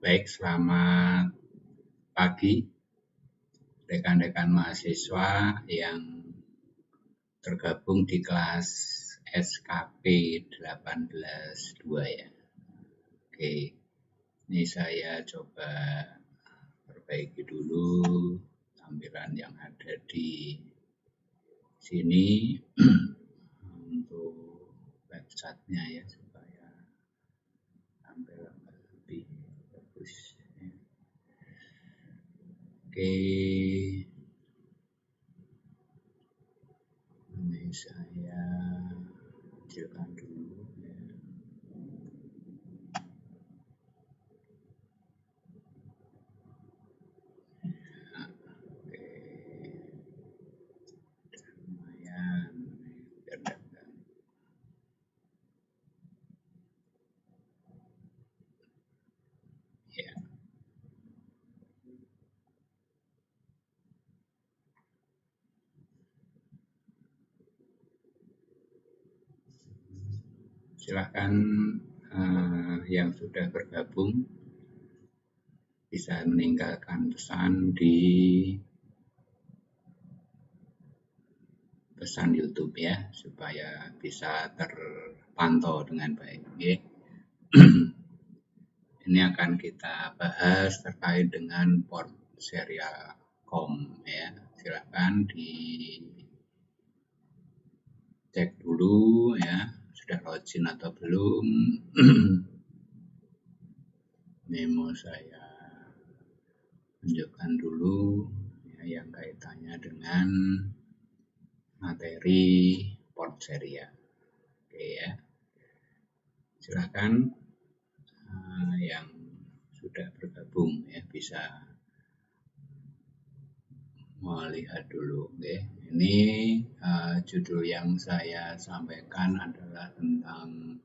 Baik, selamat pagi rekan-rekan mahasiswa yang tergabung di kelas SKP 18-2 ya. Oke, ini saya coba perbaiki dulu tampilan yang ada di sini untuk websitenya ya, supaya tampil lebih bagus. Oke, ini saya kecilkan dulu ya. Oke, lumayan biar dapat. Ya. Silakan yang sudah bergabung bisa meninggalkan pesan di pesan YouTube ya, supaya bisa terpantau dengan baik. Okay. Ini akan kita bahas terkait dengan port serial COM ya. Silakan dicek dulu ya, sudah login atau belum. Memo saya tunjukkan dulu ya, yang kaitannya dengan materi port serial. Oke ya. Silakan yang sudah bergabung ya, bisa melihat dulu. Oke. Ini judul yang saya sampaikan adalah tentang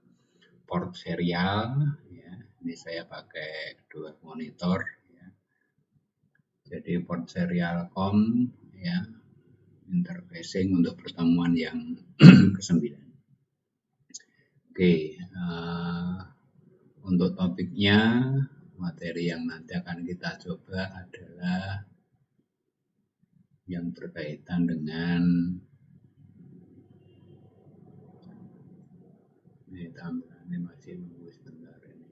port serial ya. Ini saya pakai dua monitor ya. Jadi port serial COM ya, interfacing untuk pertemuan yang ke-9. Oke, untuk topiknya, materi yang nanti akan kita coba adalah yang berkaitan dengan ini, tampilannya masih nunggu sebentar ini.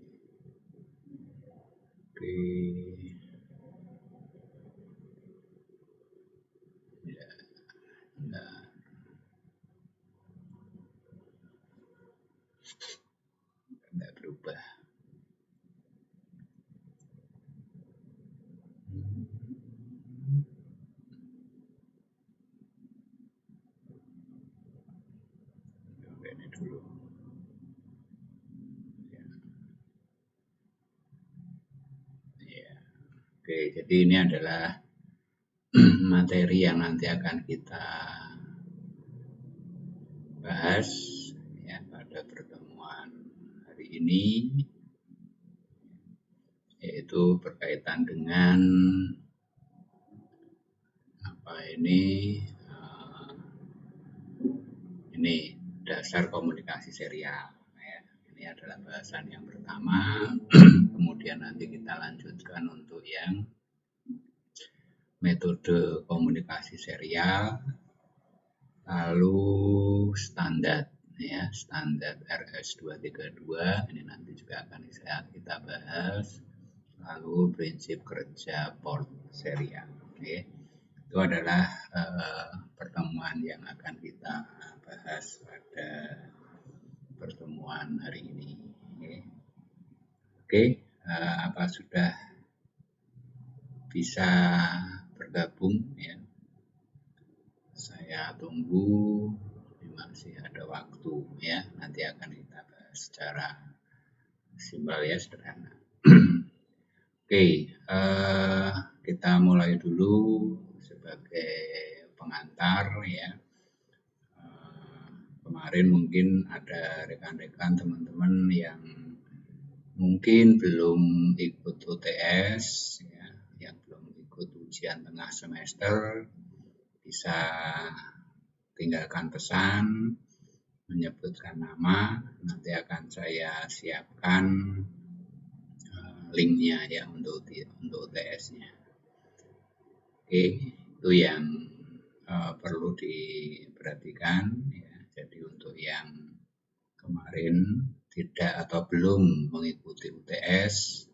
Oke. Ya. Nah. Tidak berubah. Ini dulu. Ya. Ya. Oke, jadi ini adalah materi yang nanti akan kita bahas ya pada pertemuan hari ini, yaitu berkaitan dengan ini dasar komunikasi serial ya. Ini adalah bahasan yang pertama. Kemudian nanti kita lanjutkan untuk yang metode komunikasi serial, lalu standar ya, standar RS232 ini nanti juga akan kita bahas, lalu prinsip kerja port serial. Oke. Itu adalah pertemuan yang akan kita bahas pada pertemuan hari ini. Oke, apa sudah bisa bergabung ya? Saya tunggu, masih ada waktu ya. Nanti akan kita bahas secara simpel ya, sederhana. Oke, kita mulai dulu sebagai pengantar ya. Kemarin mungkin ada rekan-rekan teman-teman yang mungkin belum ikut UTS ya, yang belum ikut ujian tengah semester, bisa tinggalkan pesan, menyebutkan nama, nanti akan saya siapkan linknya ya untuk UTS-nya. Oke, itu yang perlu diperhatikan ya. Jadi untuk yang kemarin tidak atau belum mengikuti UTS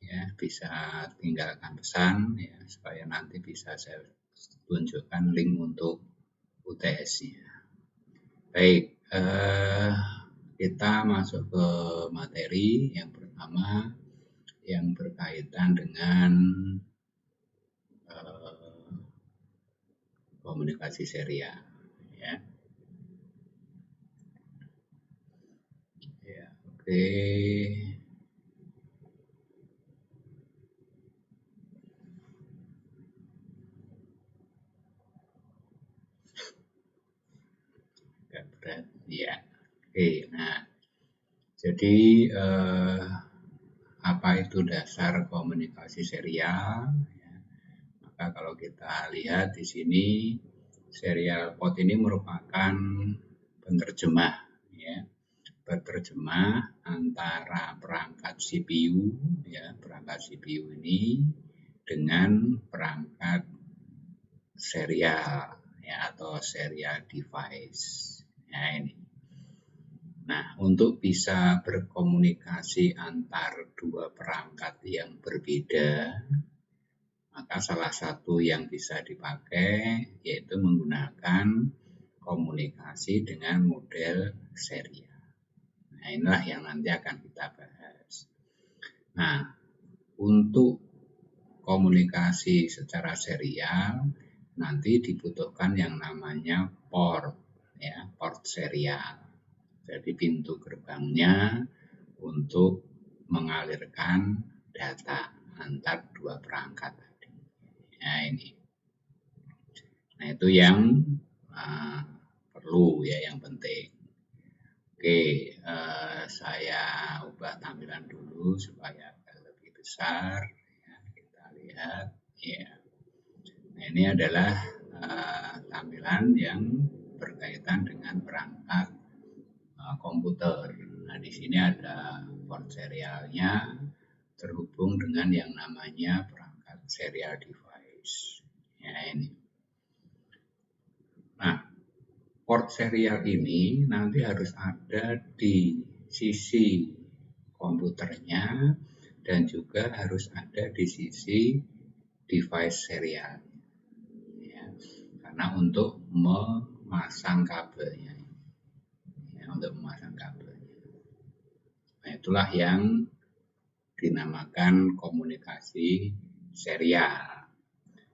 ya, bisa tinggalkan pesan ya supaya nanti bisa saya tunjukkan link untuk UTS-nya. Baik, kita masuk ke materi yang pertama yang berkaitan dengan komunikasi serial ya. Ya, oke. Agak berat ya. Oke, nah jadi apa itu dasar komunikasi serial? Ya. Maka kalau kita lihat di sini serial port ini merupakan penerjemah ya. Berterjemah antara perangkat CPU ya, perangkat CPU ini dengan perangkat serial ya atau serial device. Ya ini. Nah, untuk bisa berkomunikasi antar dua perangkat yang berbeda, maka salah satu yang bisa dipakai yaitu menggunakan komunikasi dengan model serial. Nah, inilah yang nanti akan kita bahas. Nah, untuk komunikasi secara serial nanti dibutuhkan yang namanya port, ya, port serial. Jadi pintu gerbangnya untuk mengalirkan data antar dua perangkat tadi. Nah ini. Nah itu yang perlu ya, yang penting. Oke, saya ubah tampilan dulu supaya lebih besar. Ya, kita lihat. Ya. Nah ini adalah tampilan yang berkaitan dengan perangkat komputer. Nah, di sini ada port serialnya terhubung dengan yang namanya perangkat serial device. Ya, ini. Nah, port serial ini nanti harus ada di sisi komputernya dan juga harus ada di sisi device serial. Ya, karena untuk memasang kabelnya. Ya, untuk memasang kabel. Nah, itulah yang dinamakan komunikasi serial,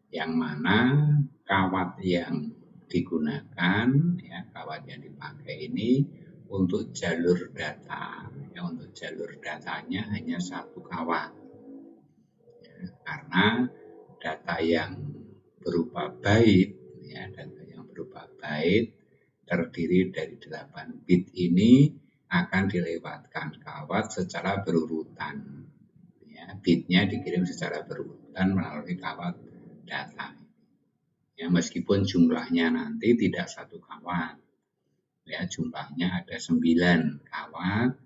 yang mana kawat yang digunakan, ya, kawat yang dipakai ini untuk jalur data, ya, untuk jalur datanya hanya satu kawat, ya, karena data yang berupa byte, ya, data yang berupa byte terdiri dari 8 bit ini akan dilewatkan kawat secara berurutan. Ya, bitnya dikirim secara berurutan melalui kawat data. Ya, meskipun jumlahnya nanti tidak satu kawat. Ya, jumlahnya ada 9 kawat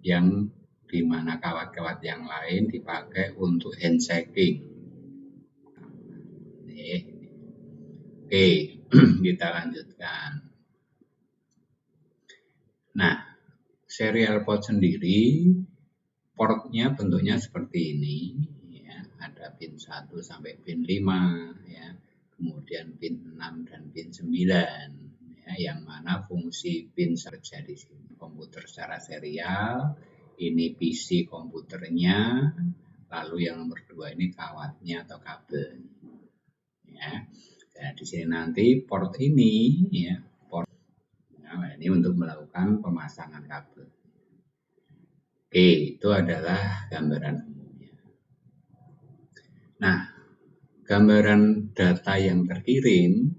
yang dimana kawat-kawat yang lain dipakai untuk handshaking. Oke, kita lanjutkan. Nah, serial port sendiri, portnya bentuknya seperti ini, ya, ada pin 1 sampai pin 5, ya, kemudian pin 6 dan pin 9, ya, yang mana fungsi pin kerja di sini. Komputer secara serial, ini PC komputernya, lalu yang nomor 2 ini kawatnya atau kabel. Ya. Nah, di sini nanti port ini, ya, nah, ini untuk melakukan pemasangan kabel. Oke, itu adalah gambaran umumnya. Nah, gambaran data yang terkirim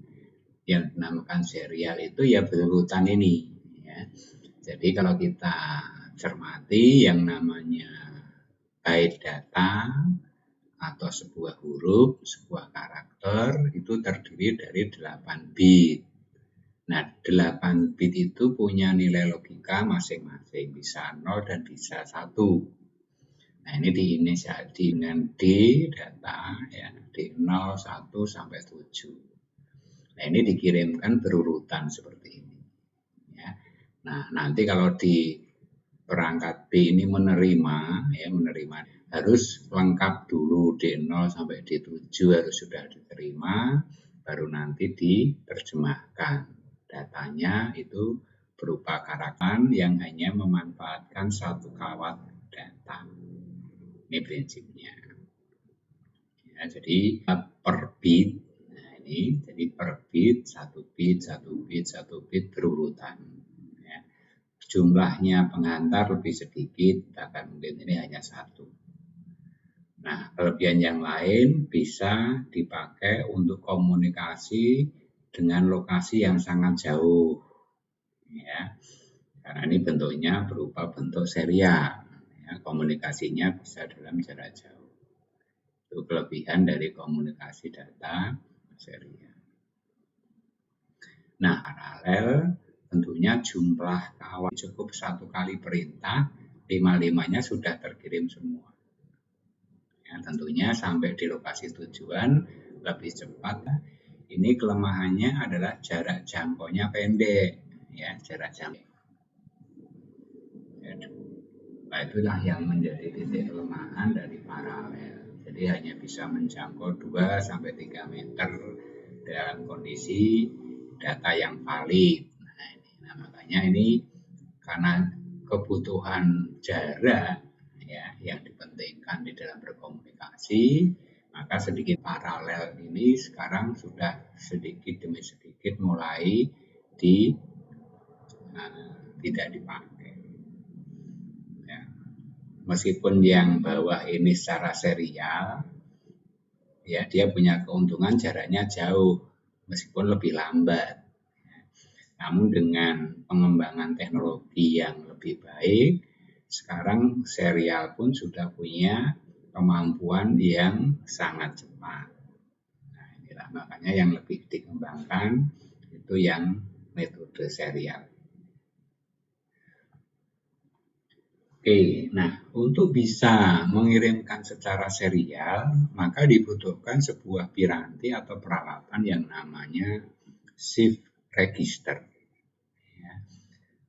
yang dinamakan serial itu ya berurutan ini. Ya. Jadi kalau kita cermati yang namanya byte data atau sebuah huruf, sebuah karakter itu terdiri dari 8 bit. Nah, 8 bit itu punya nilai logika masing-masing, bisa 0 dan bisa 1. Nah, ini diinisiasi dengan D data ya, D0, 1 sampai 7. Nah, ini dikirimkan berurutan seperti ini. Ya. Nah, nanti kalau di perangkat B ini menerima harus lengkap dulu D0 sampai D7 harus sudah diterima, baru nanti diterjemahkan. Datanya itu berupa karakter yang hanya memanfaatkan satu kawat data. Ini prinsipnya. Ya, jadi per bit. Nah, ini jadi per bit, satu bit berurutan. Ya. Jumlahnya pengantar lebih sedikit, bahkan mungkin ini hanya satu. Nah, kelebihan yang lain bisa dipakai untuk komunikasi dengan lokasi yang sangat jauh. Ya. Karena ini bentuknya berupa bentuk serial. Ya, komunikasinya bisa dalam jarak jauh. Itu kelebihan dari komunikasi data serial. Nah, paralel tentunya jumlah kawan cukup satu kali perintah, 5-5-nya sudah terkirim semua. Ya, tentunya sampai di lokasi tujuan lebih cepat. Ini kelemahannya adalah jarak jangkaunya pendek. Ya, jarak jangkau. Nah, itulah yang menjadi titik kelemahan dari paralel. Jadi hanya bisa menjangkau 2-3 meter dalam kondisi data yang valid. Nah, makanya ini karena kebutuhan jarak ya yang dipentingkan di dalam berkomunikasi, maka sedikit paralel ini sekarang sudah sedikit demi sedikit mulai tidak dipakai. Ya. Meskipun yang bawah ini secara serial, ya dia punya keuntungan jaraknya jauh, meskipun lebih lambat. Namun dengan pengembangan teknologi yang lebih baik, sekarang serial pun sudah punya kemampuan yang sangat cepat. Nah, inilah makanya yang lebih dikembangkan itu yang metode serial. Oke, nah untuk bisa mengirimkan secara serial, maka dibutuhkan sebuah piranti atau peralatan yang namanya shift register. Ya.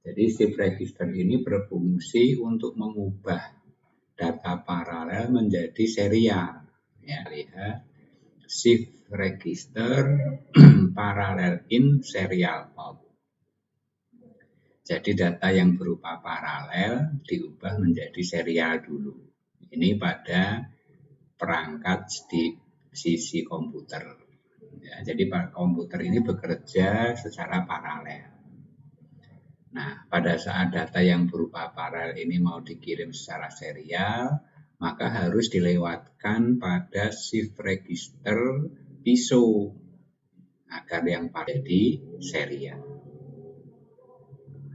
Jadi shift register ini berfungsi untuk mengubah data paralel menjadi serial. Ya, lihat shift register parallel in serial out. Jadi data yang berupa paralel diubah menjadi serial dulu. Ini pada perangkat di sisi komputer. Ya, jadi komputer ini bekerja secara paralel. Nah, pada saat data yang berupa paralel ini mau dikirim secara serial, maka harus dilewatkan pada shift register PISO agar yang pada di serial.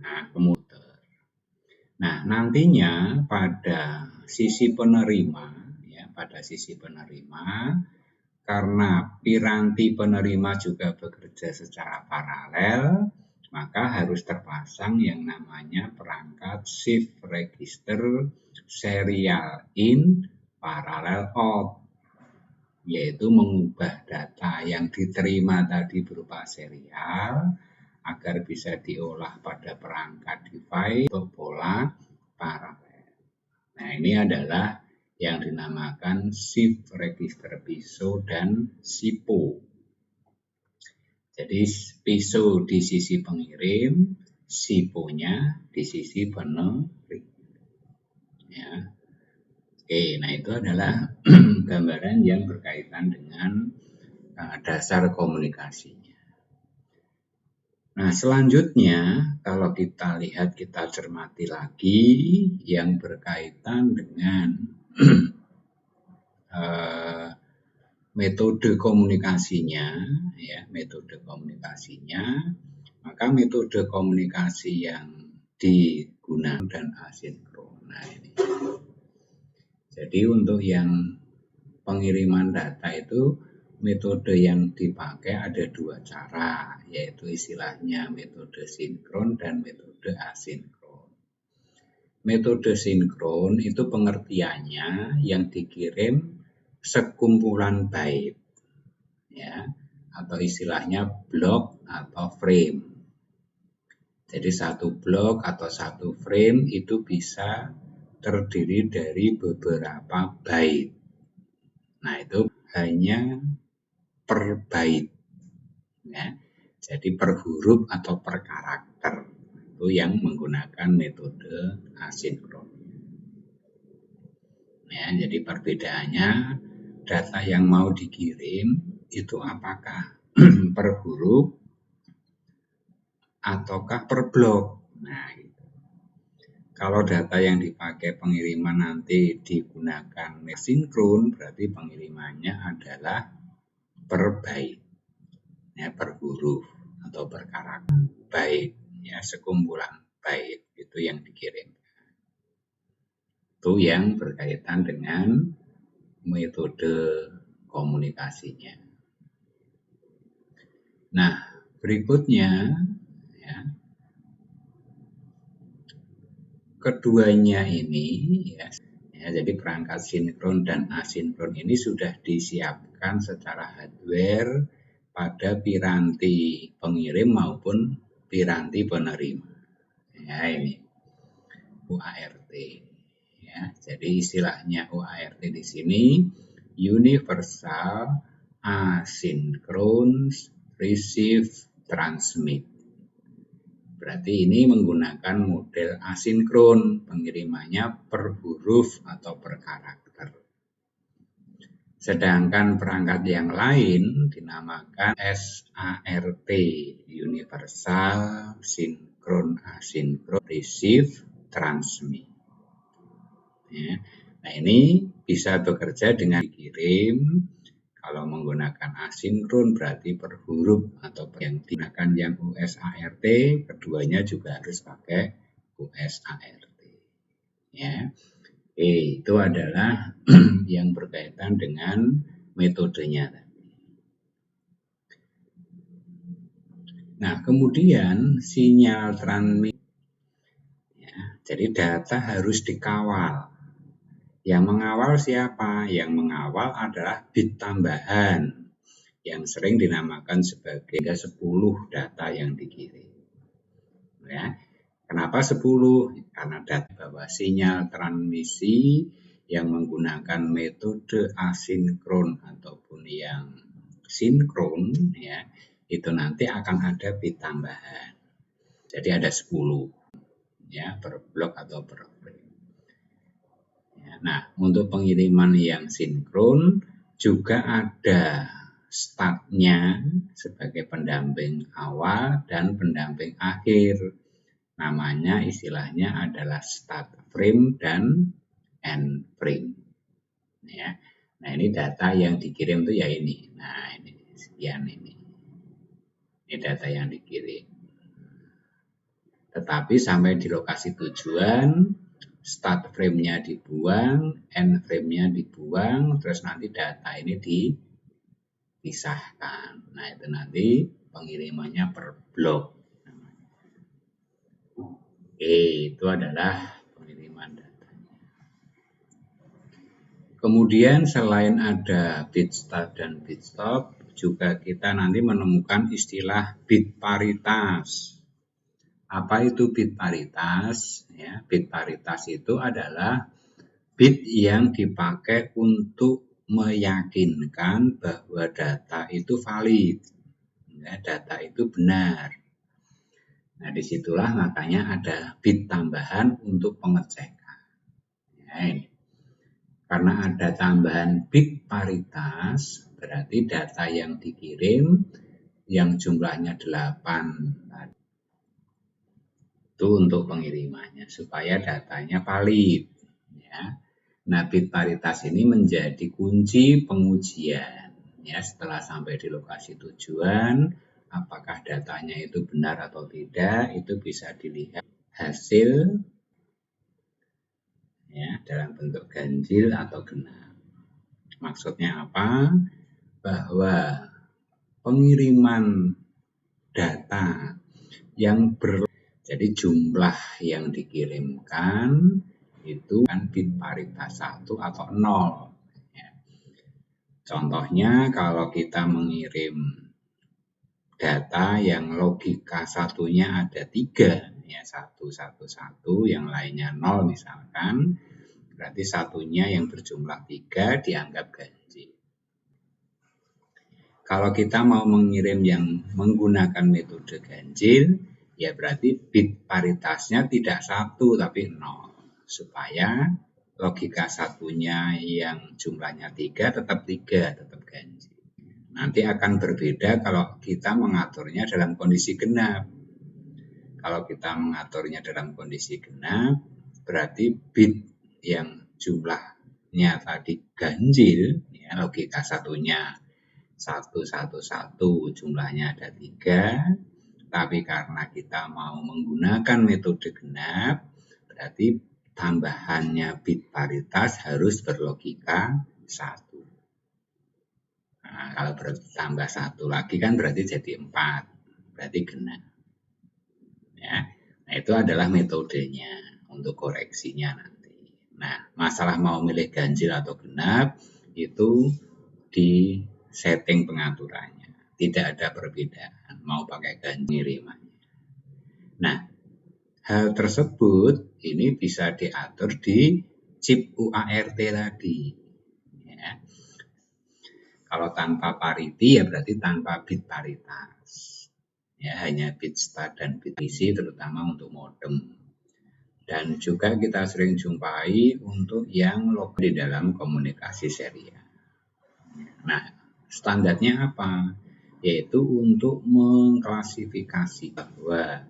Nah, kemudian nah, nantinya pada sisi penerima, ya, karena piranti penerima juga bekerja secara paralel, maka harus terpasang yang namanya perangkat shift register serial in parallel out, yaitu mengubah data yang diterima tadi berupa serial agar bisa diolah pada perangkat device untuk pola paralel. Nah, ini adalah yang dinamakan shift register PISO dan SIPO. Jadi PISO di sisi pengirim, SIPO-nya di sisi penerima. Ya. Oke, nah itu adalah gambaran yang berkaitan dengan dasar komunikasinya. Nah, selanjutnya kalau kita lihat, kita cermati lagi yang berkaitan dengan metode komunikasinya, ya, maka metode komunikasi yang digunakan dan asinkron. Nah, ini. Jadi untuk yang pengiriman data itu metode yang dipakai ada dua cara, yaitu istilahnya metode sinkron dan metode asinkron. Metode sinkron itu pengertiannya yang dikirim sekumpulan byte, ya, atau istilahnya blok atau frame. Jadi satu blok atau satu frame itu bisa terdiri dari beberapa byte. Nah, itu hanya per byte, ya. Jadi per huruf atau per karakter itu yang menggunakan metode asinkron. Ya, jadi perbedaannya data yang mau dikirim itu apakah per huruf ataukah per blok. Nah, kalau data yang dipakai pengiriman nanti digunakan sinkron, berarti pengirimannya adalah per byte, ya, per huruf atau per karakter byte, ya, sekumpulan byte itu yang dikirim. Itu yang berkaitan dengan metode komunikasinya. Nah, berikutnya, ya, keduanya ini, ya, jadi perangkat sinkron dan asinkron ini sudah disiapkan secara hardware pada piranti pengirim maupun piranti penerima. Ya, ini UART. Ya, jadi istilahnya UART di sini Universal Asynchronous Receive Transmit. Berarti ini menggunakan model asinkron, pengirimannya per huruf atau per karakter. Sedangkan perangkat yang lain dinamakan SART, Universal Synchron Asynchron Receive Transmit. Ya. Nah, ini bisa bekerja dengan dikirim. Kalau menggunakan asinkron berarti per huruf atau yang digunakan yang USART, keduanya juga harus pakai USART. Ya. Itu adalah yang berkaitan dengan metodenya. Nah, kemudian sinyal transmit, ya, jadi data harus dikawal. Yang mengawal siapa? Yang mengawal adalah bit tambahan yang sering dinamakan sebagai 10 data yang dikirim. Ya. Kenapa 10? Karena data bahwa sinyal transmisi yang menggunakan metode asinkron ataupun yang sinkron, ya, itu nanti akan ada bit tambahan. Jadi ada 10, ya, per blok atau per frame. Nah, untuk pengiriman yang sinkron juga ada startnya sebagai pendamping awal dan pendamping akhir. Namanya istilahnya adalah start frame dan end frame. Ya. Nah, ini data yang dikirim itu ya ini. Nah, ini sekian ini. Ini data yang dikirim. Tetapi sampai di lokasi tujuan, start frame-nya dibuang, end frame-nya dibuang, terus nanti data ini dipisahkan. Nah, itu nanti pengirimannya per blok. Itu adalah pengiriman datanya. Kemudian selain ada bit start dan bit stop, juga kita nanti menemukan istilah bit paritas. Apa itu bit paritas? Ya, bit paritas itu adalah bit yang dipakai untuk meyakinkan bahwa data itu valid, ya, data itu benar. Nah, disitulah makanya ada bit tambahan untuk pengecekan. Ya, ini. Karena ada tambahan bit paritas, berarti data yang dikirim yang jumlahnya 8 itu untuk pengirimannya supaya datanya valid, ya. Nah, bit paritas ini menjadi kunci pengujian, ya. Setelah sampai di lokasi tujuan, apakah datanya itu benar atau tidak, itu bisa dilihat hasil, ya, dalam bentuk ganjil atau genap. Maksudnya apa? Bahwa pengiriman data yang Jadi jumlah yang dikirimkan itu kan bit paritas 1 atau 0. Contohnya kalau kita mengirim data yang logika satunya ada 3, ya 1, 1, 1, yang lainnya 0 misalkan, berarti satunya yang berjumlah 3 dianggap ganjil. Kalau kita mau mengirim yang menggunakan metode ganjil, ya berarti bit paritasnya tidak 1 tapi 0. Supaya logika satunya yang jumlahnya 3 tetap 3, tetap ganjil. Nanti akan berbeda kalau kita mengaturnya dalam kondisi genap. Kalau kita mengaturnya dalam kondisi genap, berarti bit yang jumlahnya tadi ganjil, ya, logika satunya 1, 1, 1, jumlahnya ada 3, tapi karena kita mau menggunakan metode genap, berarti tambahannya bit paritas harus berlogika 1. Nah, kalau bertambah 1 lagi kan berarti jadi 4, berarti genap. Ya. Nah, itu adalah metodenya untuk koreksinya nanti. Nah, masalah mau milih ganjil atau genap itu di setting pengaturannya. Tidak ada perbedaan mau pakai ganjil kirimannya. Nah, hal tersebut ini bisa diatur di chip UART tadi. Ya. Kalau tanpa parity ya berarti tanpa bit paritas. Ya, hanya bit start dan bit isi terutama untuk modem. Dan juga kita sering jumpai untuk yang lokal di dalam komunikasi serial. Nah, standarnya apa? Yaitu untuk mengklasifikasi bahwa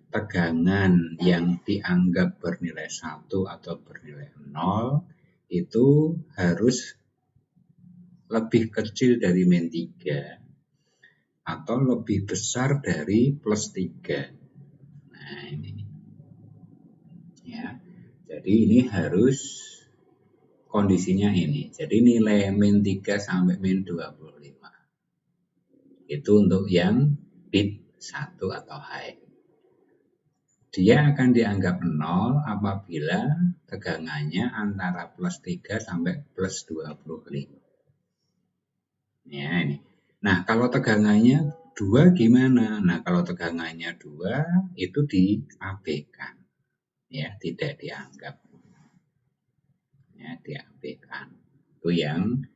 tegangan yang dianggap bernilai 1 atau bernilai 0 itu harus lebih kecil dari min 3 atau lebih besar dari plus 3. Nah, ini. Ya. Jadi ini harus kondisinya ini. Jadi nilai min 3 sampai min 25. Itu untuk yang bit 1 atau high. Dia akan dianggap 0 apabila tegangannya antara plus 3 sampai plus 25. Ya, ini. Nah, kalau tegangannya 2 gimana? Nah, kalau tegangannya 2 itu diabaikan. Ya, tidak dianggap. Ya, diabaikan. Itu yang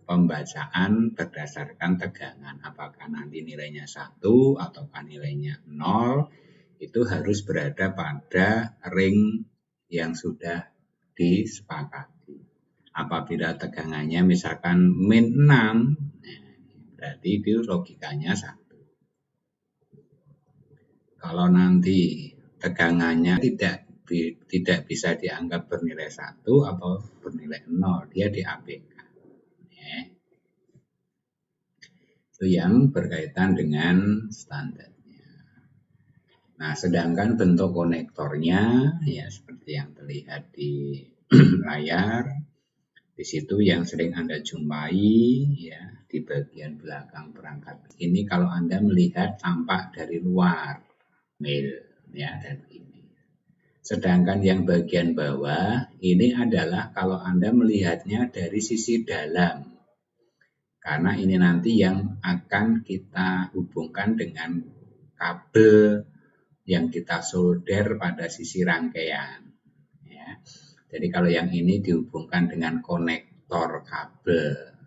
pembacaan berdasarkan tegangan. Apakah nanti nilainya 1 ataukah nilainya 0, itu harus berada pada ring yang sudah disepakati. Apabila tegangannya misalkan min 6, berarti itu logikanya 1. Kalau nanti tegangannya tidak bisa dianggap bernilai 1 atau bernilai 0, dia diabaikan. Itu yang berkaitan dengan standarnya. Nah, sedangkan bentuk konektornya ya seperti yang terlihat di layar. Di situ yang sering Anda jumpai ya di bagian belakang perangkat. Ini kalau Anda melihat tampak dari luar mil ya dan ini. Sedangkan yang bagian bawah ini adalah kalau Anda melihatnya dari sisi dalam. Karena ini nanti yang akan kita hubungkan dengan kabel yang kita solder pada sisi rangkaian. Ya. Jadi kalau yang ini dihubungkan dengan konektor kabel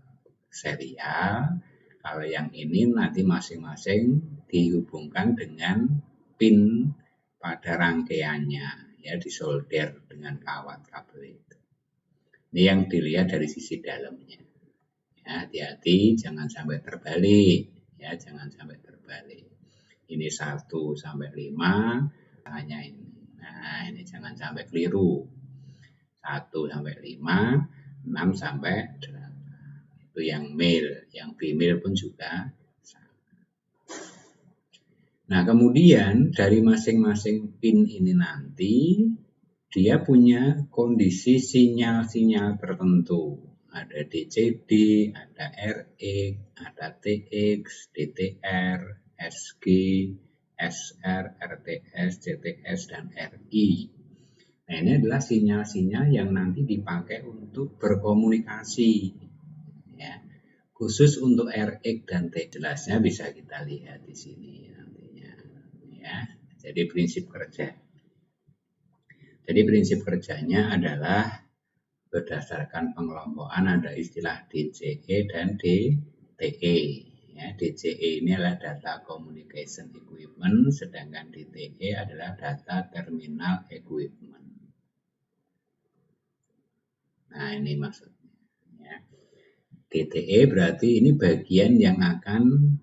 serial, kalau yang ini nanti masing-masing dihubungkan dengan pin pada rangkaiannya, ya disolder dengan kawat kabel itu. Ini yang dilihat dari sisi dalamnya. Ya, hati-hati jangan sampai terbalik, ya jangan sampai terbalik. Ini 1 sampai 5 hanya ini. Nah, ini jangan sampai keliru. 1 sampai 5, 6 sampai 8. Itu yang mil, yang female pun juga sama. Nah, kemudian dari masing-masing pin ini nanti dia punya kondisi sinyal-sinyal tertentu. Ada DCD, ada RX, ada TX, DTR, SG, SR, RTS, CTS, dan RI. Nah, ini adalah sinyal-sinyal yang nanti dipakai untuk berkomunikasi. Ya. Khusus untuk RX dan T, jelasnya bisa kita lihat di sini nantinya. Ya. Jadi prinsip kerja. Jadi prinsip kerjanya adalah berdasarkan pengelompokan ada istilah DCE dan DTE. Ya, DCE ini adalah data communication equipment, sedangkan DTE adalah data terminal equipment. Nah, ini maksudnya. Ya. DTE berarti ini bagian yang akan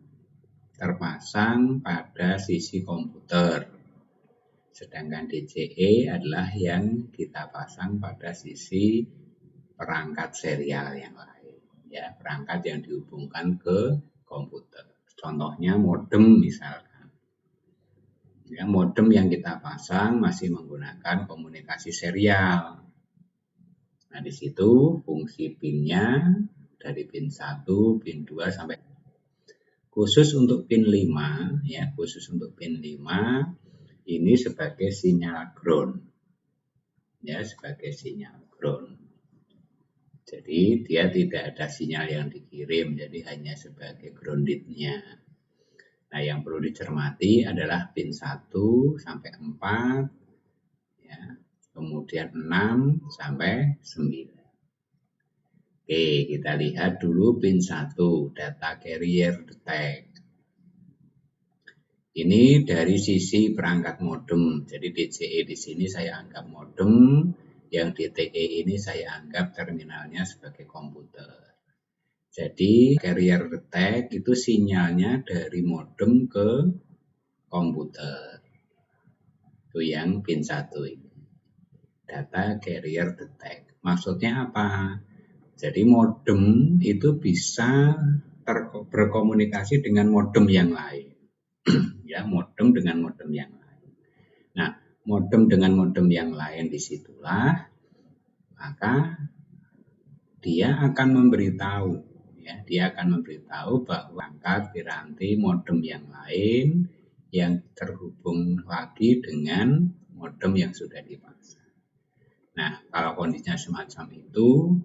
terpasang pada sisi komputer. Sedangkan DCE adalah yang kita pasang pada sisi perangkat serial yang lain. Ya, perangkat yang dihubungkan ke komputer. Contohnya modem misalkan. Ya, modem yang kita pasang masih menggunakan komunikasi serial. Nah, di situ fungsi pin-nya dari pin 1, pin 2 sampai khusus untuk pin 5, ya, khusus untuk pin 5 ini sebagai sinyal ground. Ya, sebagai sinyal ground. Jadi dia tidak ada sinyal yang dikirim, jadi hanya sebagai grounded-nya. Nah, yang perlu dicermati adalah pin 1 sampai 4, ya, kemudian 6 sampai 9. Oke, kita lihat dulu pin 1, data carrier detect. Ini dari sisi perangkat modem. Jadi DCE di sini saya anggap modem, yang DTE ini saya anggap terminalnya sebagai komputer. Jadi carrier detect itu sinyalnya dari modem ke komputer. Itu yang pin 1 ini. Data carrier detect. Maksudnya apa? Jadi modem itu bisa berkomunikasi dengan modem yang lain. Ya, modem dengan modem yang lain. Nah, modem dengan modem yang lain disitulah maka dia akan memberitahu, ya, dia akan memberitahu bahwa perangkat piranti modem yang lain yang terhubung lagi dengan modem yang sudah dipasang. Nah, kalau kondisinya semacam itu,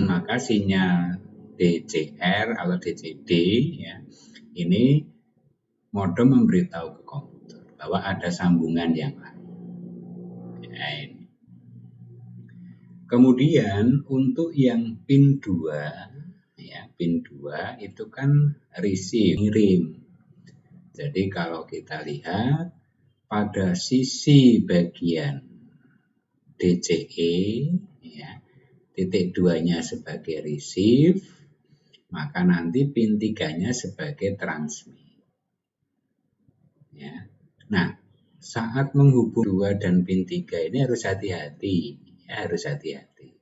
maka sinyal DCR atau DCD, ya, ini modem memberitahu ke komputer bahwa ada sambungan yang lain. Ya, ini. Kemudian untuk yang pin 2, ya, pin 2 itu kan receive, ngirim. Jadi kalau kita lihat pada sisi bagian DCE, ya, titik 2-nya sebagai receive, maka nanti pin 3-nya sebagai transmit. Ya. Nah, saat menghubung 2 dan pin 3 ini harus hati-hati, ya, harus hati-hati.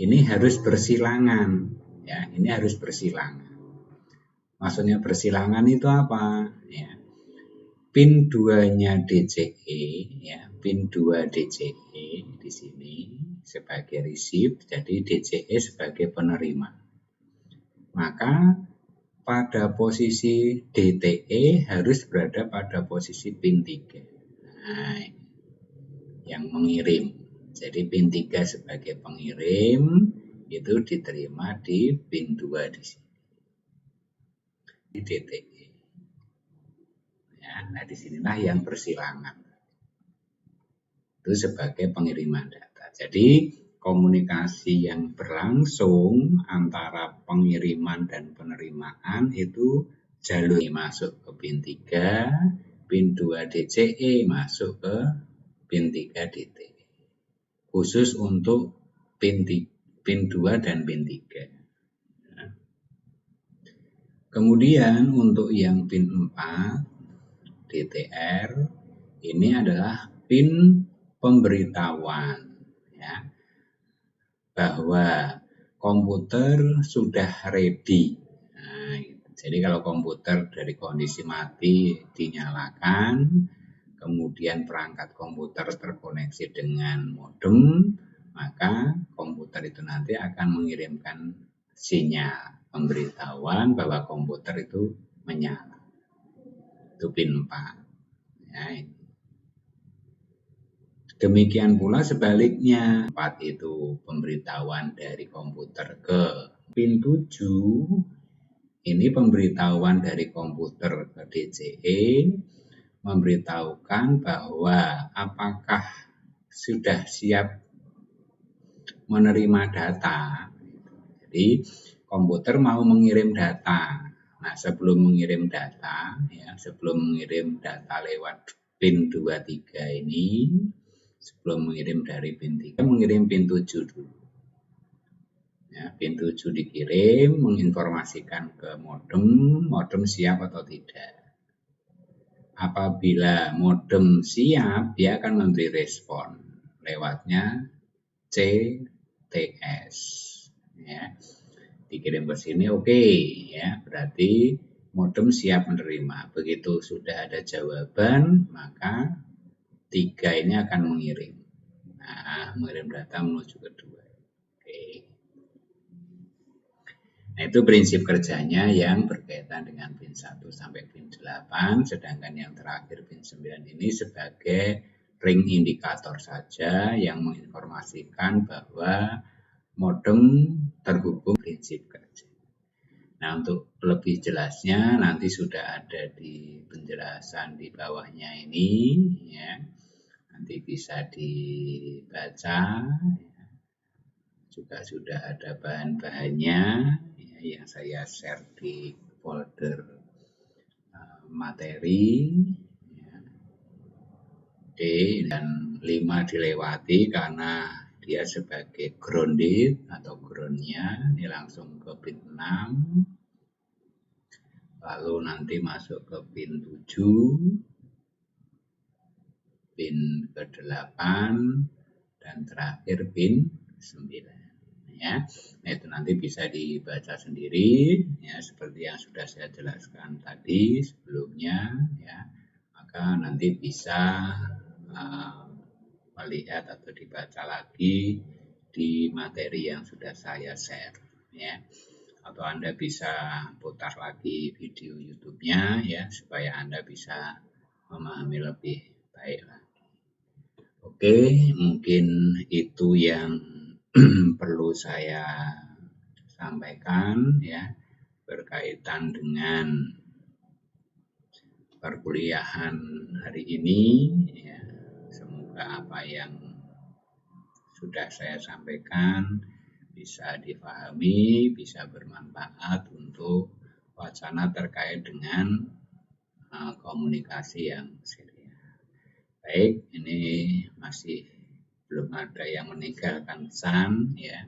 Ini harus bersilangan, ya, ini harus bersilangan. Maksudnya bersilangan itu apa? Ya. Pin 2-nya DCE, ya, pin 2 DCE di sini sebagai receive, jadi DCE sebagai penerima. Maka pada posisi DTE harus berada pada posisi pin 3. Nah, yang mengirim. Jadi pin 3 sebagai pengirim itu diterima di pin 2 di sini. Di DTE. Ya, nah disinilah yang bersilangan. Itu sebagai pengiriman data. Jadi komunikasi yang berlangsung antara pengiriman dan penerimaan itu jalur masuk ke pin 3, pin 2 DCE masuk ke pin 3 DTE. Khusus untuk pin 2 dan pin 3. Kemudian untuk yang pin 4 DTR ini adalah pin pemberitahuan, ya, bahwa komputer sudah ready. Nah, jadi kalau komputer dari kondisi mati dinyalakan, kemudian perangkat komputer terkoneksi dengan modem, maka komputer itu nanti akan mengirimkan sinyal pemberitahuan bahwa komputer itu menyala. Itu pin 4. Ya, ini. Demikian pula sebaliknya, 4 itu pemberitahuan dari komputer ke pin 7. Ini pemberitahuan dari komputer ke DCE, memberitahukan bahwa apakah sudah siap menerima data. Jadi komputer mau mengirim data. Nah, sebelum mengirim data, ya, sebelum mengirim data lewat pin 23 ini, sebelum mengirim dari pin 3, mengirim pin 7 dulu. Ya, pin 7 dikirim, menginformasikan ke modem siap atau tidak. Apabila modem siap, dia akan memberi respon lewatnya CTS. Ya, dikirim ke sini, oke, ya, berarti modem siap menerima. Begitu sudah ada jawaban, maka 3 ini akan mengirim. Nah, mengirim data menuju ke 2. Oke. Nah, itu prinsip kerjanya yang berkaitan dengan pin 1 sampai pin 8, sedangkan yang terakhir pin 9 ini sebagai ring indikator saja yang menginformasikan bahwa modem terhubung prinsip kerja. Nah, untuk lebih jelasnya nanti sudah ada di penjelasan di bawahnya ini, ya. Nanti bisa dibaca. Juga sudah ada bahan-bahannya, ya, yang saya share di folder materi. Ya. D dan 5 dilewati karena dia sebagai grounded atau groundnya, ini langsung ke pin 6. Lalu nanti masuk ke pin 7, pin ke-8, dan terakhir pin 9. Ya, nah itu nanti bisa dibaca sendiri, ya, seperti yang sudah saya jelaskan tadi sebelumnya, ya. Maka nanti bisa melihat atau dibaca lagi di materi yang sudah saya share, ya. Atau Anda bisa putar lagi video YouTube-nya, ya, supaya Anda bisa memahami lebih baik lagi. Oke, mungkin itu yang perlu saya sampaikan, ya, berkaitan dengan perkuliahan hari ini, ya. Semoga apa yang sudah saya sampaikan bisa dipahami, bisa bermanfaat untuk wacana terkait dengan komunikasi yang serius. Baik, ini masih belum ada yang meninggalkan pesan, ya.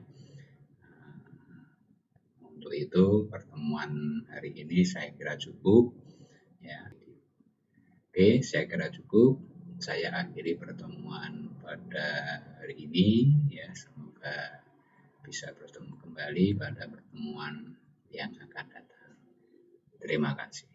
Untuk itu pertemuan hari ini saya kira cukup, ya. Oke, saya kira cukup. Saya akhiri pertemuan pada hari ini, ya. Semoga bisa bertemu kembali pada pertemuan yang akan datang. Terima kasih.